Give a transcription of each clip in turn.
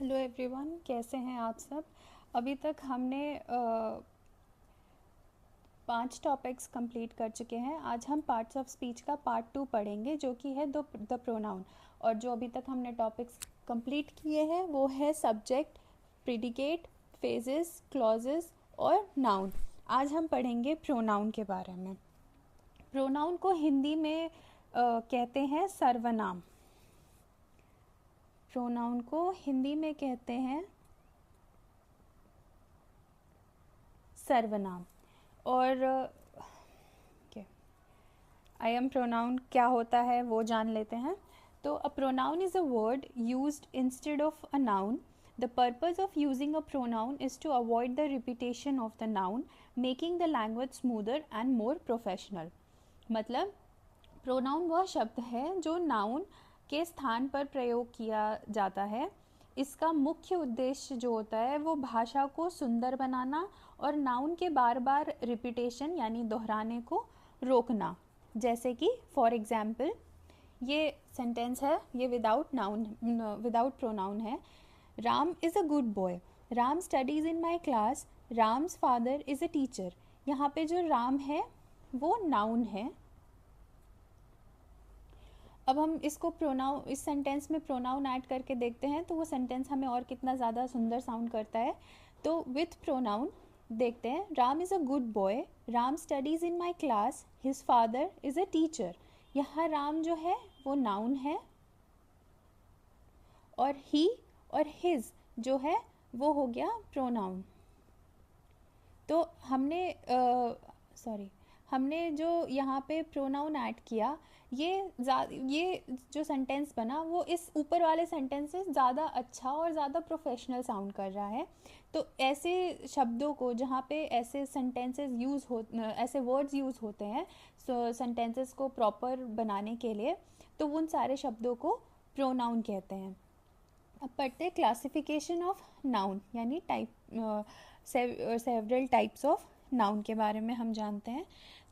Hello everyone, कैसे हैं आप सब। अभी तक हमने 5 टॉपिक्स कंप्लीट कर चुके हैं। आज हम पार्ट्स ऑफ स्पीच का पार्ट 2 पढ़ेंगे, जो कि है द प्रोनाउन। और जो अभी तक हमने टॉपिक्स कंप्लीट किए हैं वो है सब्जेक्ट, प्रीडिकेट, फेजेस, क्लॉजेस और नाउन। आज हम पढ़ेंगे प्रोनाउन के बारे में। प्रोनाउन को हिंदी में कहते हैं सर्वनाम। प्रोनाउन को हिंदी में कहते हैं सर्वनाम। और आई एम प्रोनाउन क्या होता है वो जान लेते हैं। तो a pronoun is a word used instead of a noun. The purpose of using a pronoun is to avoid the repetition of the noun, making the language smoother and more professional. मतलब pronoun वह शब्द है जो noun के स्थान पर प्रयोग किया जाता है। इसका मुख्य उद्देश्य जो होता है वो भाषा को सुंदर बनाना और नाउन के बार बार रिपीटेशन यानी दोहराने को रोकना। जैसे कि फॉर एग्जाम्पल ये सेंटेंस है, ये विदाउट प्रोनाउन है। Ram is a good boy, Ram studies in my class, Ram's father is a teacher. यहाँ पे जो राम है वो नाउन है। अब हम इसको प्रोनाउन, इस सेंटेंस में प्रोनाउन ऐड करके देखते हैं तो वो सेंटेंस हमें और कितना ज़्यादा सुंदर साउंड करता है। तो विथ प्रोनाउन देखते हैं, Ram is a good boy, Ram studies in my class, his father is a teacher. यहाँ राम जो है वो नाउन है और ही और हिज जो है वो हो गया प्रोनाउन। तो हमने जो यहाँ पे प्रोनाउन ऐड किया, ये जो सेंटेंस बना वो इस ऊपर वाले सेंटेंस से ज़्यादा अच्छा और ज़्यादा प्रोफेशनल साउंड कर रहा है। तो ऐसे शब्दों को जहाँ पे ऐसे ऐसे वर्ड्स यूज़ होते हैं सेंटेंसेस को प्रॉपर बनाने के लिए, तो उन सारे शब्दों को प्रोनाउन कहते हैं। अब पढ़ते हैं क्लासिफिकेशन ऑफ नाउन, यानी सेवरल टाइप्स ऑफ नाउन के बारे में हम जानते हैं।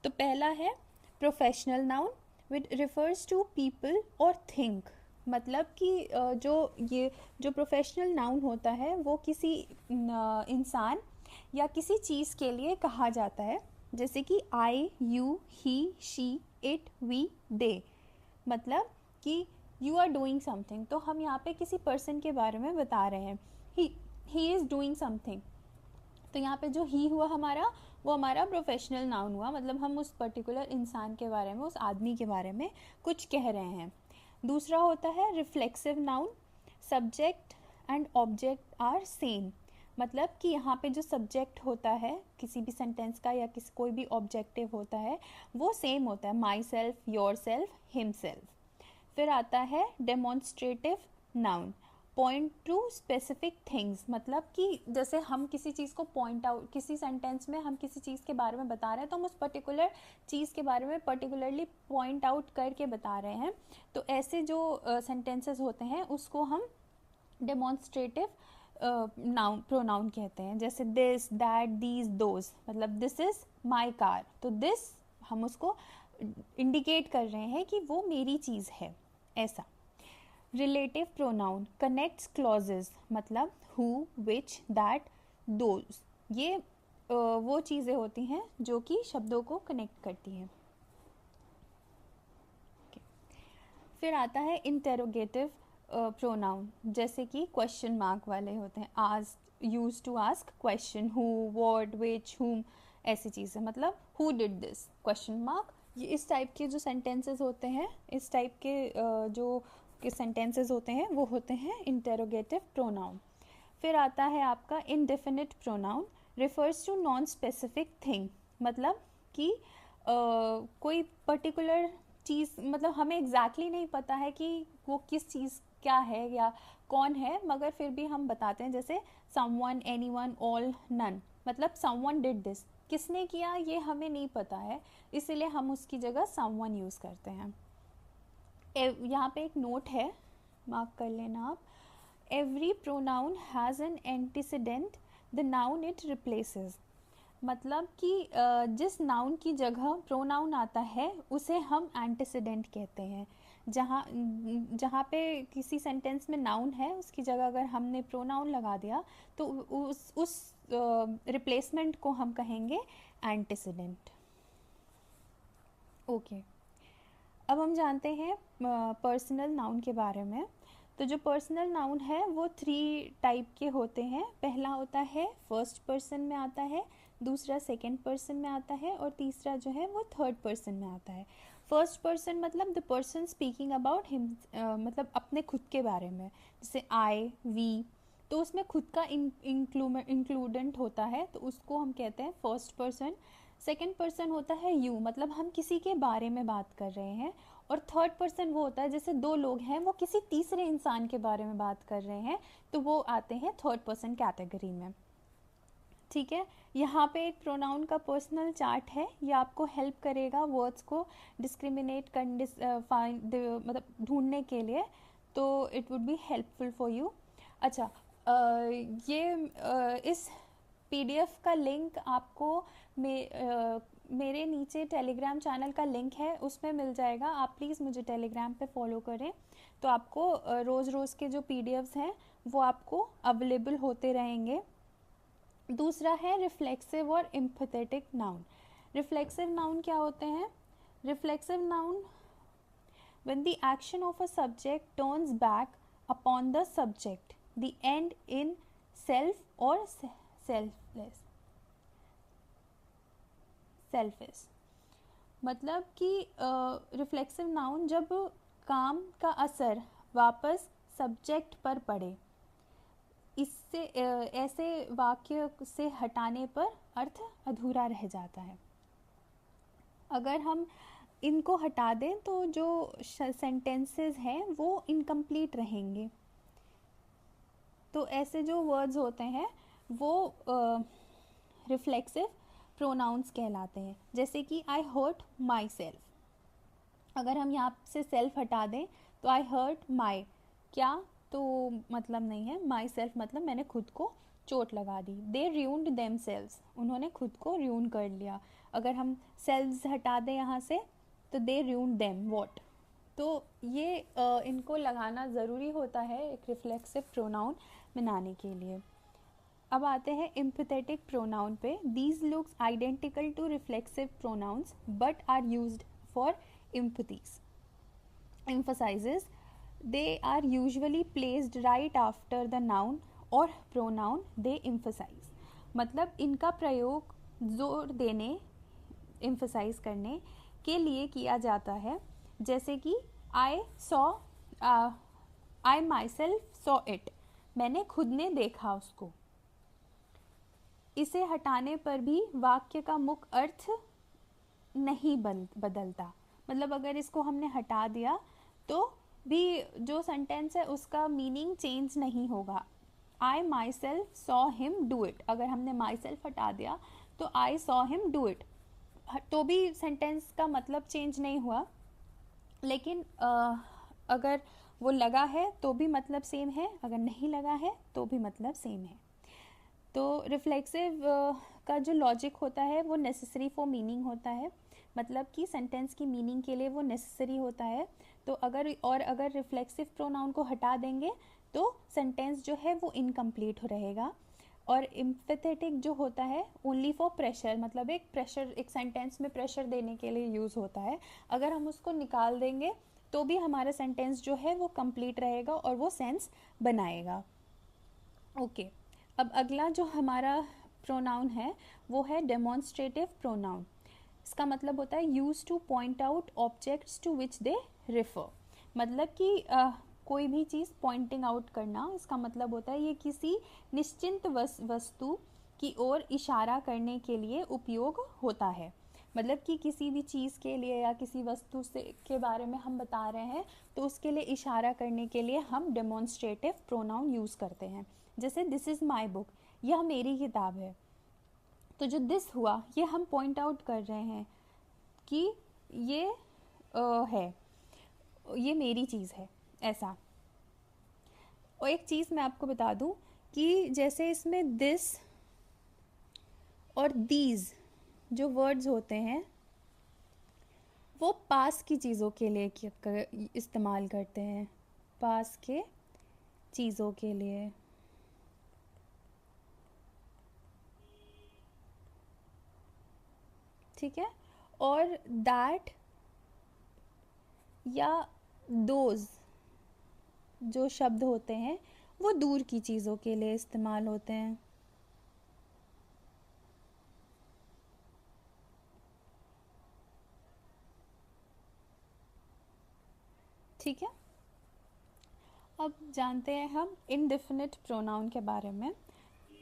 तो पहला है professional noun, which refers to people और थिंग। मतलब कि जो प्रोफेशनल नाउन होता है वो किसी इंसान या किसी चीज़ के लिए कहा जाता है। जैसे कि I, you, he, she, it, we, they. मतलब कि यू आर डूइंग समथिंग, तो हम यहाँ पे किसी पर्सन के बारे में बता रहे हैं, ही इज़ डूइंग समथिंग। तो यहाँ पे जो ही हुआ हमारा, वो हमारा प्रोफेशनल नाउन हुआ। मतलब हम उस पर्टिकुलर इंसान के बारे में, उस आदमी के बारे में कुछ कह रहे हैं। दूसरा होता है reflexive noun, subject and object are same. मतलब कि यहाँ पे जो सब्जेक्ट होता है किसी भी सेंटेंस का या कोई भी ऑब्जेक्टिव होता है वो सेम होता है, my self, your self, him self. फिर आता है demonstrative noun, point two specific things. मतलब कि जैसे हम किसी चीज़ को पॉइंट आउट, किसी सेंटेंस में हम किसी चीज़ के बारे में बता रहे हैं तो हम उस पर्टिकुलर चीज़ के बारे में पर्टिकुलरली पॉइंट आउट करके बता रहे हैं। तो ऐसे जो सेंटेंसेस होते हैं उसको हम डेमोन्स्ट्रेटिव नाउन प्रोनाउन कहते हैं। जैसे दिस, दैट, दीज, दोज। मतलब दिस इज़ माई कार, तो दिस हम उसको इंडिकेट कर रहे हैं कि वो मेरी चीज़ है, ऐसा। रिलेटिव प्रोनाउन कनेक्ट्स क्लॉजेज, मतलब हु, विच, दैट, दोज। ये वो चीज़ें होती हैं जो कि शब्दों को कनेक्ट करती हैं। फिर आता है इंटेरोगेटिव प्रोनाउन, जैसे कि क्वेश्चन मार्क वाले होते हैं, ask, use to ask question, who, what, which, whom, ऐसी चीज़ें। मतलब who did this, question mark. ये इस टाइप के जो सेंटेंसेस होते हैं, इस टाइप के जो सेंटेंसेस होते हैं वो होते हैं इंटेरोगेटिव प्रोनाउन। फिर आता है आपका indefinite pronoun, refers to non specific thing. मतलब कि कोई पर्टिकुलर चीज़, मतलब हमें एग्जैक्टली नहीं पता है कि वो किस चीज़ क्या है या कौन है, मगर फिर भी हम बताते हैं। जैसे समवन, एनीवन, ऑल, नन। मतलब समवन डिड दिस, किसने किया ये हमें नहीं पता है, इसीलिए हम उसकी जगह समवन यूज़ करते हैं। यहाँ पे एक नोट है, मार्क कर लेना आप। Every pronoun has an antecedent, the noun it replaces. मतलब कि जिस नाउन की जगह प्रोनाउन आता है उसे हम एंटीसीडेंट कहते हैं। जहाँ जहाँ पे किसी सेंटेंस में नाउन है उसकी जगह अगर हमने प्रोनाउन लगा दिया तो उस रिप्लेसमेंट को हम कहेंगे एंटीसीडेंट। ओके, अब हम जानते हैं पर्सनल नाउन के बारे में। तो जो पर्सनल नाउन है वो 3 टाइप के होते हैं। पहला होता है फर्स्ट पर्सन में आता है, दूसरा सेकंड पर्सन में आता है और तीसरा जो है वो थर्ड पर्सन में आता है। फर्स्ट पर्सन मतलब the person speaking about him, मतलब अपने खुद के बारे में, जैसे आई वी, तो उसमें खुद का इंक्लूडेंट होता है तो उसको हम कहते हैं फर्स्ट पर्सन। सेकंड पर्सन होता है यू, मतलब हम किसी के बारे में बात कर रहे हैं। और थर्ड पर्सन वो होता है जैसे 2 लोग हैं वो किसी तीसरे इंसान के बारे में बात कर रहे हैं, तो वो आते हैं थर्ड पर्सन कैटेगरी में। ठीक है, यहाँ पे एक प्रोनाउन का पर्सनल चार्ट है, ये आपको हेल्प करेगा वर्ड्स को डिस्क्रिमिनेट फाइंड मतलब ढूंढने के लिए, तो it would be helpful for you. अच्छा, इस पीडीएफ का लिंक आपको मेरे नीचे टेलीग्राम चैनल का लिंक है उसमें मिल जाएगा। आप प्लीज़ मुझे टेलीग्राम पे फॉलो करें, तो आपको रोज़ रोज़ के जो पीडीएफ्स हैं वो आपको अवेलेबल होते रहेंगे। दूसरा है रिफ्लेक्सिव और एम्पैथेटिक नाउन। रिफ्लेक्सिव नाउन क्या होते हैं? Reflexive noun when the action of a subject turns back upon the subject, the end in self or selfish। मतलब कि रिफ्लेक्सिव नाउन जब काम का असर वापस सब्जेक्ट पर पड़े, इससे ऐसे वाक्य से हटाने पर अर्थ अधूरा रह जाता है। अगर हम इनको हटा दें तो जो सेंटेंसेस हैं वो इनकम्प्लीट रहेंगे। तो ऐसे जो वर्ड्स होते हैं वो रिफ्लेक्सिव प्रोनाउंस कहलाते हैं। जैसे कि आई हर्ट माई सेल्फ, अगर हम यहाँ से सेल्फ हटा दें तो आई हर्ट माई, क्या तो मतलब नहीं है, माई सेल्फ मतलब मैंने खुद को चोट लगा दी। दे र्यून्ड देम सेल्व्स, उन्होंने खुद को र्यून कर लिया। अगर हम सेल्व्स हटा दें यहाँ से तो दे र्यून्ड देम वॉट। तो ये इनको लगाना ज़रूरी होता है एक रिफ्लेक्सिव प्रोनाउन बनाने के लिए। अब आते हैं एम्पैथेटिक प्रोनाउन पे। These looks identical to reflexive pronouns but are used for emphasis emphasizes, they are usually placed right after the noun or pronoun they emphasize। मतलब इनका प्रयोग जोर देने, emphasize करने के लिए किया जाता है। जैसे कि I saw, I myself saw it, मैंने खुद ने देखा उसको। इसे हटाने पर भी वाक्य का मुख्य अर्थ नहीं बदलता। मतलब अगर इसको हमने हटा दिया तो भी जो सेंटेंस है उसका मीनिंग चेंज नहीं होगा। I myself saw him do it, अगर हमने माई सेल्फ हटा दिया तो I saw him do it, तो भी सेंटेंस का मतलब चेंज नहीं हुआ। लेकिन अगर वो लगा है तो भी मतलब सेम है, अगर नहीं लगा है तो भी मतलब सेम है। तो रिफ्लेक्सिव का जो लॉजिक होता है वो नेसेसरी फॉर मीनिंग होता है, मतलब कि सेंटेंस की मीनिंग के लिए वो नेसेसरी होता है। तो अगर रिफ्लेक्सिव प्रोनाउन को हटा देंगे तो सेंटेंस जो है वो इनकम्प्लीट रहेगा। और एम्पैथेटिक जो होता है ओनली फॉर प्रेशर, मतलब एक सेंटेंस में प्रेशर देने के लिए यूज़ होता है। अगर हम उसको निकाल देंगे तो भी हमारा सेंटेंस जो है वो कंप्लीट रहेगा और वो सेंस बनाएगा। ओके, अब अगला जो हमारा प्रोनाउन है वो है डेमोन्स्ट्रेटिव प्रोनाउन। इसका मतलब होता है use to point out objects to which they refer. मतलब कि कोई भी चीज़ पॉइंटिंग आउट करना, इसका मतलब होता है ये किसी निश्चित वस्तु की ओर इशारा करने के लिए उपयोग होता है। मतलब कि किसी भी चीज़ के लिए या किसी वस्तु से के बारे में हम बता रहे हैं तो उसके लिए इशारा करने के लिए हम डेमोन्स्ट्रेटिव प्रोनाउन यूज़ करते हैं। जैसे दिस इज़ माई बुक, यह मेरी किताब है। तो जो दिस हुआ ये हम पॉइंट आउट कर रहे हैं कि ये है, ये मेरी चीज़ है, ऐसा। और एक चीज़ मैं आपको बता दूं कि जैसे इसमें दिस और दीज जो वर्ड्स होते हैं वो पास की चीज़ों के लिए इस्तेमाल करते हैं, पास के चीज़ों के लिए। ठीक है। और दैट या दोज जो शब्द होते हैं वो दूर की चीज़ों के लिए इस्तेमाल होते हैं। ठीक है। अब जानते हैं हम इनडेफिनिट प्रोनाउन के बारे में।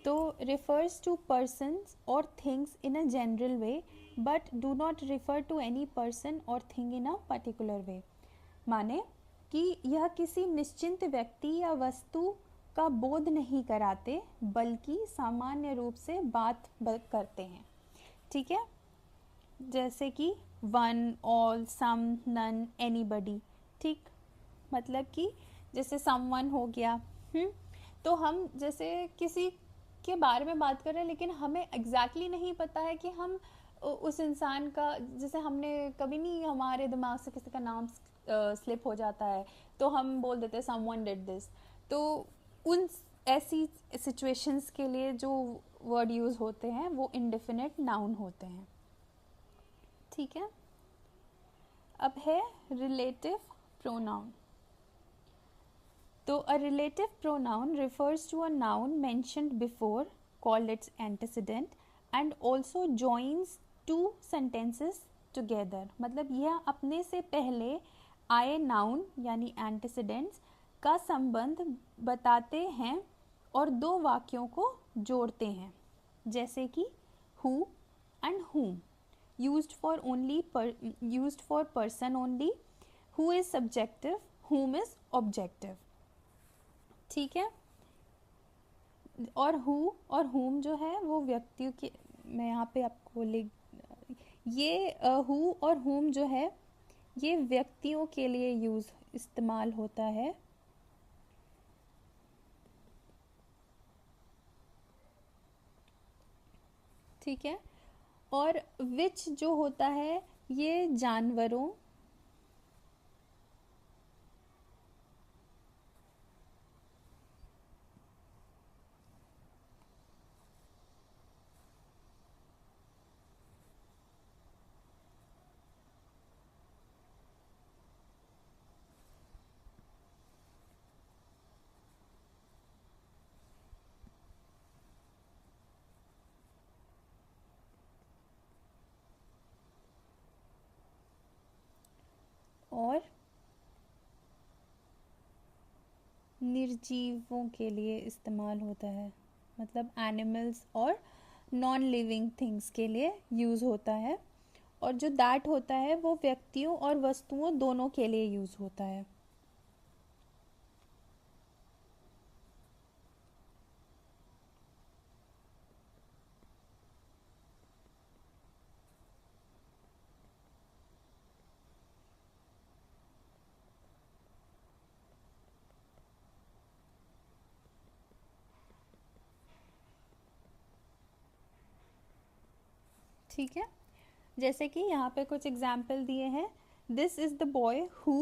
तो रिफर्स टू पर्सन्स और things in a general way but do not refer to any person और thing in a particular way. माने कि यह किसी निश्चित व्यक्ति या वस्तु का बोध नहीं कराते बल्कि सामान्य रूप से बात करते हैं। ठीक है। जैसे कि वन, ऑल, सम, नन, एनीबडी। ठीक, मतलब कि जैसे समवन हो गया। तो हम जैसे किसी के बारे में बात कर रहे हैं लेकिन हमें एग्जैक्टली नहीं पता है कि हम उस इंसान का, जैसे हमने कभी नहीं, हमारे दिमाग से किसी का नाम स्लिप हो जाता है तो हम बोल देते हैं समवन डिड दिस। तो उन ऐसी सिचुएशंस के लिए जो वर्ड यूज़ होते हैं वो इंडेफिनिट नाउन होते हैं। ठीक है। अब है रिलेटिव प्रोनाउन। तो a relative pronoun refers to a noun mentioned before, called its antecedent, and also joins two sentences together। मतलब यह अपने से पहले आए नाउन यानी antecedents का संबंध बताते हैं और दो वाक्यों को जोड़ते हैं। जैसे कि who and whom, used for person only, who is subjective, whom is objective। ठीक है। और हु और हुम जो है वो व्यक्तियों के, मैं यहाँ पे आपको लिख, ये हु और हुम जो है ये व्यक्तियों के लिए इस्तेमाल होता है। ठीक है। और विच जो होता है ये जानवरों और निर्जीवों के लिए इस्तेमाल होता है। मतलब एनिमल्स और नॉन लिविंग थिंग्स के लिए यूज़ होता है। और जो दैट होता है वो व्यक्तियों और वस्तुओं दोनों के लिए यूज़ होता है। ठीक है। जैसे कि यहाँ पे कुछ एग्जाम्पल दिए हैं। This is the boy who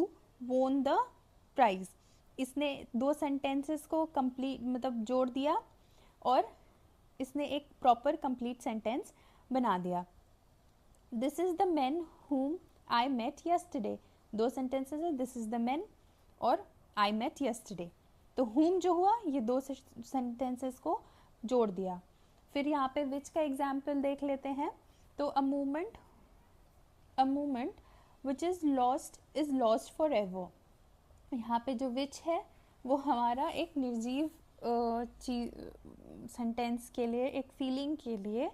won the prize. इसने दो सेंटेंसेस को कंप्लीट मतलब जोड़ दिया और इसने एक प्रॉपर कंप्लीट सेंटेंस बना दिया। दिस इज़ द मैन हुम आई मेट यस्टरडे। दो सेंटेंसेस है, दिस इज़ द मैन और आई मेट यस्टरडे। तो हुम जो हुआ ये दो सेंटेंसेस को जोड़ दिया। फिर यहाँ पे विच का एग्जाम्पल देख लेते हैं। तो a movement which is lost for ever. यहाँ पे जो विच है वो हमारा एक निर्जीव सेंटेंस के लिए, एक फीलिंग के लिए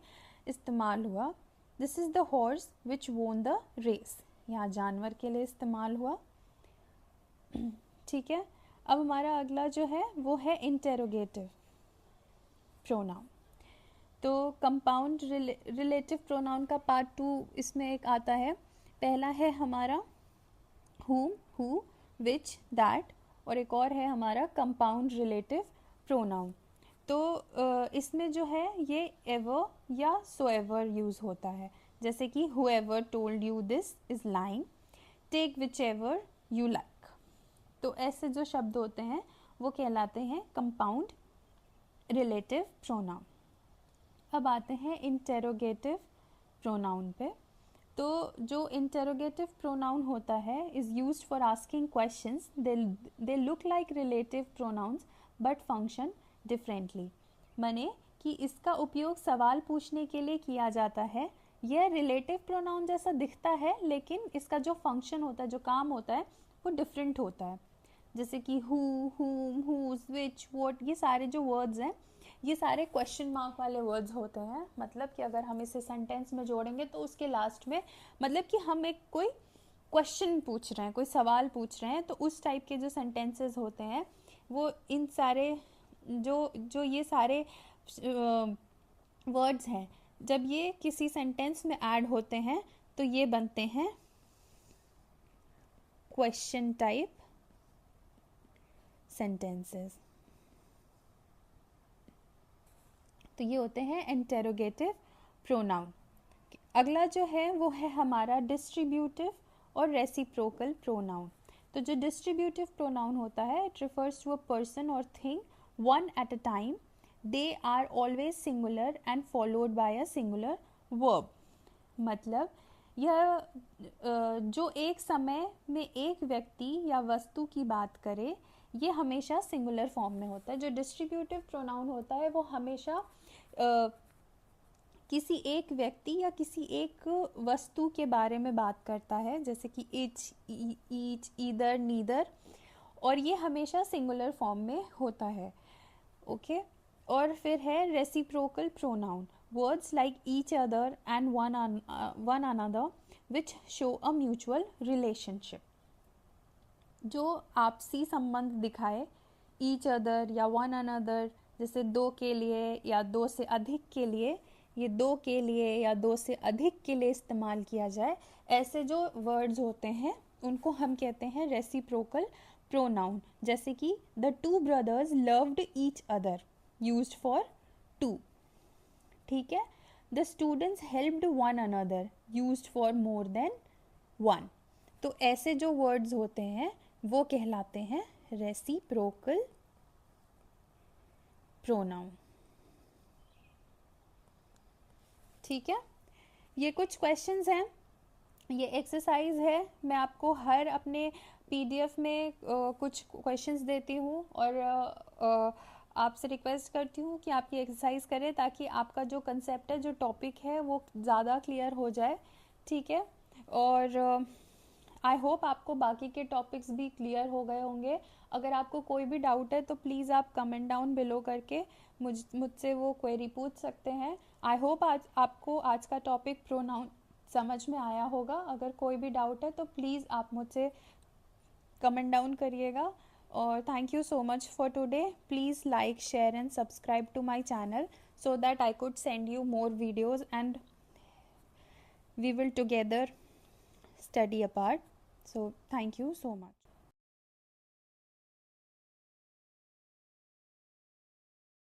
इस्तेमाल हुआ। This is the horse which won the race. यहाँ जानवर के लिए इस्तेमाल हुआ। ठीक है। अब हमारा अगला जो है वो है इंटेरोगेटिव प्रोनाउन। तो कंपाउंड रिलेटिव प्रोनाउन का पार्ट 2 इसमें एक आता है। पहला है हमारा whom, who, which, that, और एक और है हमारा कंपाउंड रिलेटिव प्रोनाउन। तो इसमें जो है ये एवर या सोएवर यूज़ होता है। जैसे कि whoever told you this is lying, take whichever you like। तो ऐसे जो शब्द होते हैं वो कहलाते हैं कंपाउंड रिलेटिव प्रोनाउन। अब आते हैं इंटेरोगेटिव प्रोनाउन पे। तो जो इंटेरोगेटिव प्रोनाउन होता है is used for asking questions, they look like relative pronouns but function differently. माने कि इसका उपयोग सवाल पूछने के लिए किया जाता है। यह रिलेटिव प्रोनाउन जैसा दिखता है लेकिन इसका जो फंक्शन होता है, जो काम होता है, वो डिफरेंट होता है। जैसे कि हु, हुम, हुज, विच, व्हाट, ये सारे जो वर्ड्स हैं ये सारे क्वेश्चन मार्क वाले वर्ड्स होते हैं। मतलब कि अगर हम इसे सेंटेंस में जोड़ेंगे तो उसके लास्ट में मतलब कि हम एक कोई क्वेश्चन पूछ रहे हैं, कोई सवाल पूछ रहे हैं, तो उस टाइप के जो सेंटेंसेस होते हैं वो इन सारे जो ये सारे वर्ड्स हैं, जब ये किसी सेंटेंस में ऐड होते हैं तो ये बनते हैं क्वेश्चन टाइप सेंटेंसेस। तो ये होते हैं इंटेरोगेटिव प्रोनाउन। अगला जो है वो है हमारा डिस्ट्रीब्यूटिव और रेसिप्रोकल प्रोनाउन। तो जो डिस्ट्रीब्यूटिव प्रोनाउन होता है it refers to a person और thing one at a time, they are always singular and followed by a singular verb. मतलब यह जो एक समय में एक व्यक्ति या वस्तु की बात करे ये हमेशा सिंगुलर फॉर्म में होता है। जो डिस्ट्रीब्यूटिव प्रोनाउन होता है वो हमेशा किसी एक व्यक्ति या किसी एक वस्तु के बारे में बात करता है, जैसे कि ईच, ईदर, नीदर, और ये हमेशा सिंगुलर फॉर्म में होता है। ओके और फिर है reciprocal pronoun, words like each other and one another which show a mutual relationship. जो आपसी संबंध दिखाए, ईच अदर या वन अनदर, जैसे दो के लिए या दो से अधिक के लिए, ये दो के लिए या दो से अधिक के लिए इस्तेमाल किया जाए, ऐसे जो वर्ड्स होते हैं उनको हम कहते हैं रेसिप्रोकल प्रोनाउन। जैसे कि the two brothers loved each other, used for two. ठीक है, the students helped one another, used for more than one. तो ऐसे जो वर्ड्स होते हैं वो कहलाते हैं रेसिप्रोकल प्रोनाउन। ठीक है, ये कुछ क्वेश्चंस हैं, ये एक्सरसाइज है। मैं आपको हर अपने पीडीएफ में कुछ क्वेश्चंस देती हूँ और आपसे रिक्वेस्ट करती हूँ कि आप ये एक्सरसाइज करें ताकि आपका जो कंसेप्ट है, जो टॉपिक है, वो ज़्यादा क्लियर हो जाए। ठीक है, और आई होप आपको बाकी के टॉपिक्स भी क्लियर हो गए होंगे। अगर आपको कोई भी डाउट है तो प्लीज़ आप कमेंट डाउन बिलो करके मुझसे वो क्वेरी पूछ सकते हैं। आई होप आज आपको आज का टॉपिक प्रोनाउन समझ में आया होगा। अगर कोई भी डाउट है तो प्लीज़ आप मुझसे कमेंट डाउन करिएगा। और thank you so much for today. Please like, share and subscribe to my channel so that I could send you more videos and we will together study apart. So thank you so much.